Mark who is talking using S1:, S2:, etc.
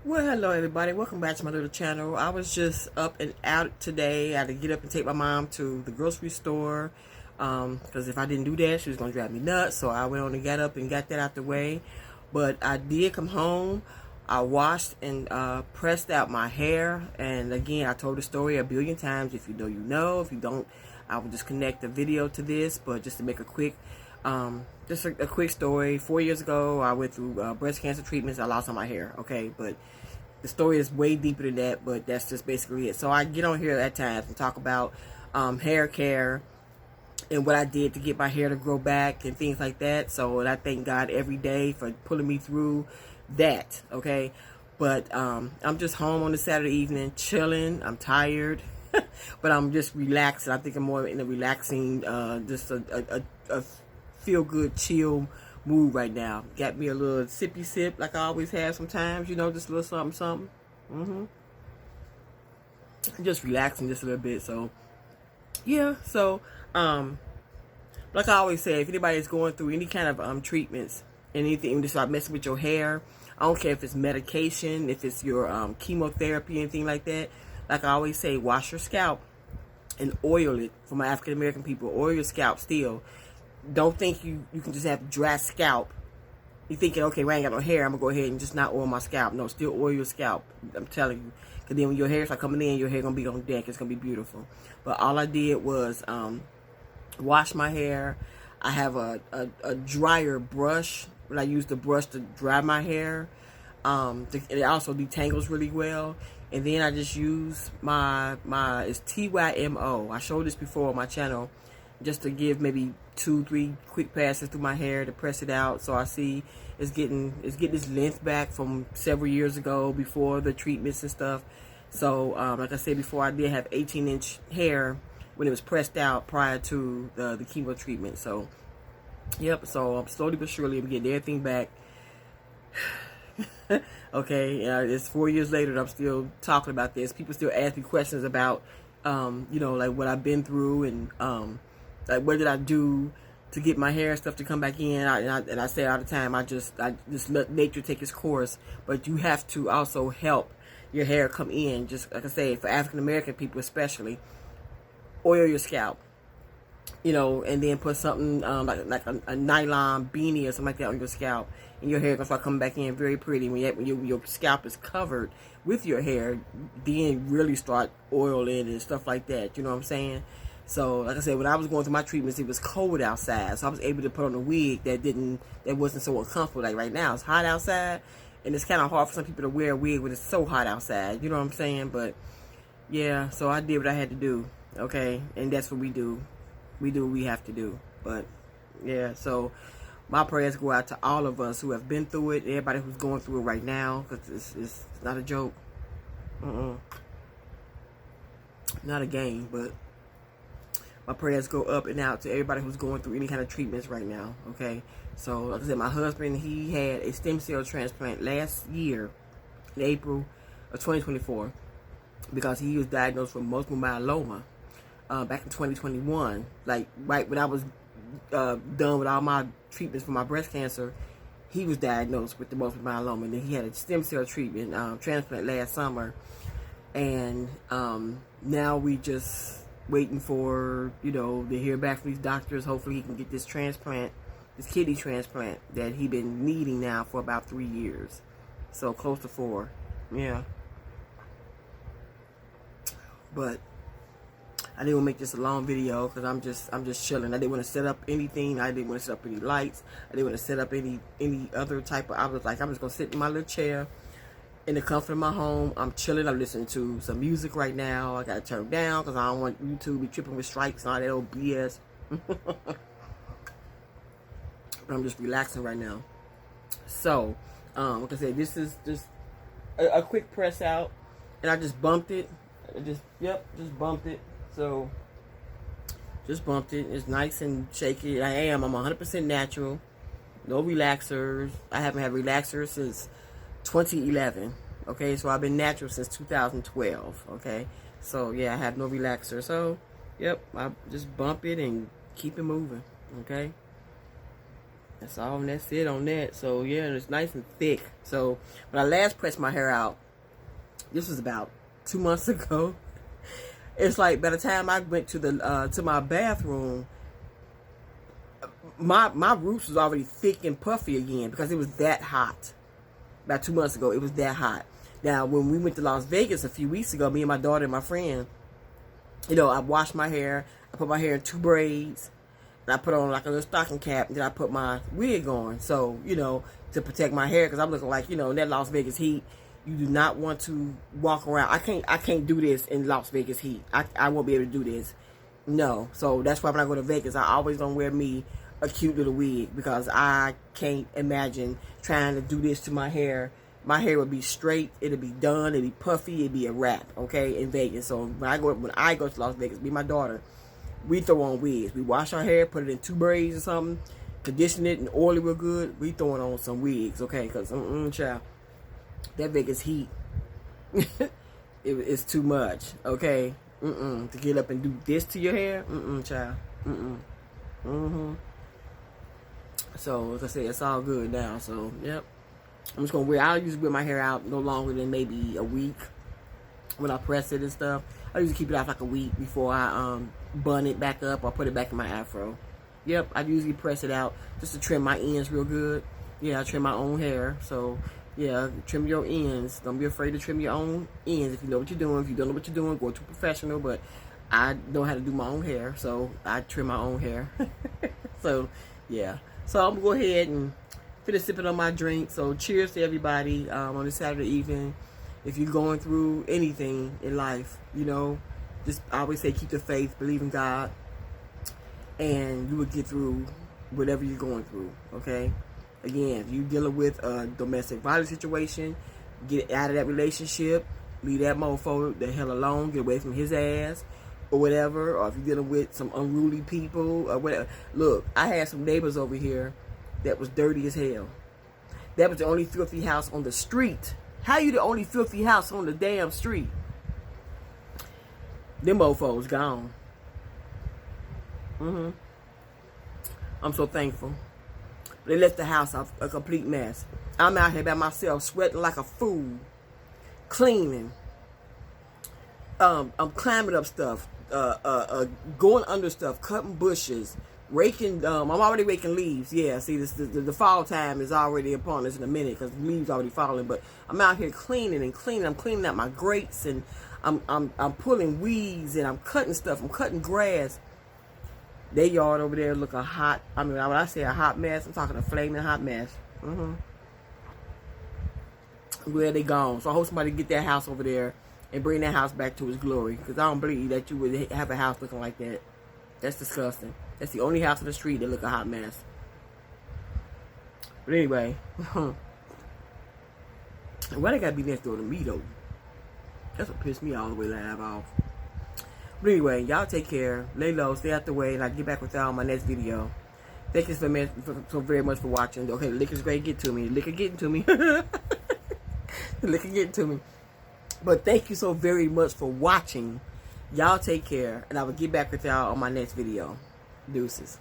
S1: Well, hello everybody. Welcome back to my little channel. I was just up and out today. I had to get up and take my mom to the grocery store because if I didn't do that, she was going to drive me nuts. So I went on and got up and got that out the way. But I did come home. I washed and pressed out my hair. And again, I told the story a billion times. If you know, you know. If you don't, I will just connect the video to this. But just to make a quick just a quick story. 4 years ago, I went through breast cancer treatments. I lost all my hair, okay? But the story is way deeper than that, but that's just basically it. So I get on here at times and talk about hair care and what I did to get my hair to grow back and things like that. So, and I thank God every day for pulling me through that, okay? But I'm just home on a Saturday evening, chilling. I'm tired, but I'm just relaxing. I think I'm more in a relaxing, just a feel-good, chill mood right now. Got me a little sippy sip like I always have sometimes, you know, just a little something, something. Just relaxing just a little bit. So, yeah. So, like I always say, if anybody is going through any kind of treatments, anything, just start messing with your hair, I don't care if it's medication, if it's your chemotherapy, anything like that. Like I always say, wash your scalp and oil it. For my African American people, oil your scalp still. Don't think you can just have dry scalp. You thinking, okay, well, I ain't got no hair, I'm gonna go ahead and just not oil my scalp. No, still oil your scalp. I'm telling you, because then when your hair start coming in, your hair gonna be on deck. It's gonna be beautiful. But all I did was wash my hair. I have a dryer brush, but I use the brush to dry my hair. It also detangles really well. And then I just use my it's TYMO. I showed this before on my channel, just to give maybe 2-3 quick passes through my hair to press it out. So I see it's getting its length back from several years ago before the treatments and stuff. So like I said before, I did have 18-inch hair when it was pressed out prior to the chemo treatment. So yep. So I'm slowly but surely I'm getting everything back. Okay, it's 4 years later and I'm still talking about this. People still ask me questions about you know, like what I've been through and like what did I do to get my hair and stuff to come back in. And I say all the time, I just let nature take its course. But you have to also help your hair come in. Just like I say, for African American people especially, oil your scalp, you know, and then put something like a nylon beanie or something like that on your scalp, and your hair gonna start coming back in very pretty. When your scalp is covered with your hair, then really start oiling and stuff like that. You know what I'm saying? So, like I said, when I was going through my treatments, it was cold outside, so I was able to put on a wig that wasn't so uncomfortable. Like right now, it's hot outside, and it's kind of hard for some people to wear a wig when it's so hot outside. You know what I'm saying? But yeah, so I did what I had to do. Okay, and that's what we do. We do what we have to do. But yeah, so my prayers go out to all of us who have been through it, everybody who's going through it right now, because it's not a joke. Not a game, but my prayers go up and out to everybody who's going through any kind of treatments right now, okay? So, like I said, my husband, he had a stem cell transplant last year, in April of 2024, because he was diagnosed with multiple myeloma back in 2021. Like, right when I was done with all my treatments for my breast cancer, he was diagnosed with the multiple myeloma, and then he had a stem cell treatment, transplant last summer. And now we just waiting for, you know, to hear back from these doctors. Hopefully he can get this transplant, this kidney transplant that he been needing now for about 3 years. So close to 4. Yeah. But I didn't want to make this a long video because I'm just chilling. I didn't want to set up anything. I didn't want to set up any lights. I didn't want to set up any other type of. I was like, I'm just gonna sit in my little chair in the comfort of my home. I'm chilling. I'm listening to some music right now. I gotta turn down because I don't want YouTube to be tripping with strikes and all that old BS. But I'm just relaxing right now. So, like I said, this is just a quick press out, and I just bumped it. Just bumped it. So, just bumped it. It's nice and shaky. I'm 100% natural. No relaxers. I haven't had relaxers since 2011. Okay, so I've been natural since 2012. Okay, so yeah, I have no relaxer. So, yep, I just bump it and keep it moving. Okay. That's all, and that's it on that. So yeah, and it's nice and thick. So when I last pressed my hair out, this was about 2 months ago. It's like by the time I went to my bathroom, my roots was already thick and puffy again because it was that hot. About 2 months ago, it was that hot. Now, when we went to Las Vegas a few weeks ago, me and my daughter and my friend, you know, I washed my hair. I put my hair in 2 braids. And I put on like a little stocking cap. And then I put my wig on. So, you know, to protect my hair. Because I'm looking like, you know, in that Las Vegas heat, you do not want to walk around. I can't do this in Las Vegas heat. I won't be able to do this. No. So that's why when I go to Vegas, I always don't wear me a cute little wig. Because I can't imagine trying to do this to my hair. My hair would be straight, it'll be done, it'll be puffy, it'll be a wrap, okay, in Vegas. So when I go to Las Vegas, me and my daughter, we throw on wigs. We wash our hair, put it in 2 braids or something, condition it and oil it real good. We throwing on some wigs, okay, because child, that Vegas heat, it's too much, okay, to get up and do this to your hair, child, So like I said, it's all good now. So yep. I'm just gonna I'll usually wear my hair out no longer than maybe a week when I press it and stuff. I usually keep it out like a week before I bun it back up or put it back in my afro. Yep, I usually press it out just to trim my ends real good. Yeah, I trim my own hair. So yeah, trim your ends. Don't be afraid to trim your own ends if you know what you're doing. If you don't know what you're doing, go to a professional. But I know how to do my own hair, so I trim my own hair. So yeah, so I'm gonna go ahead and finish sipping on my drink. So cheers to everybody on this Saturday evening. If you're going through anything in life, you know, just I always say keep the faith, believe in God, and you will get through whatever you're going through, okay? Again, if you're dealing with a domestic violence situation, get out of that relationship, leave that mofo the hell alone, get away from his ass, or whatever. Or if you're dealing with some unruly people, or whatever. Look, I had some neighbors over here that was dirty as hell. That was the only filthy house on the street. How you the only filthy house on the damn street? Them mofos gone. I'm so thankful. They left the house a complete mess. I'm out here by myself, sweating like a fool, cleaning. I'm climbing up stuff, going under stuff, cutting bushes, raking. I'm already raking leaves. Yeah, see, the fall time is already upon us in a minute because the leaves already falling. But I'm out here cleaning and cleaning. I'm cleaning out my grates and I'm pulling weeds and I'm cutting stuff. I'm cutting grass. Their yard over there look a hot. I mean, when I say a hot mess, I'm talking a flaming hot mess. I'm glad they gone. So I hope somebody get that house over there and bring that house back to its glory. Because I don't believe that you would have a house looking like that. That's disgusting. That's the only house on the street that look a hot mess. But anyway, why they gotta be next door to me though? That's what pissed me all the way live off. But anyway, y'all take care, lay low, stay out the way, and I'll get back with y'all on my next video. Thank you so very much for watching. Okay, the liquor's great, get to me. The liquor getting to me. The liquor getting to me. But thank you so very much for watching. Y'all take care, and I will get back with y'all on my next video. Deuces.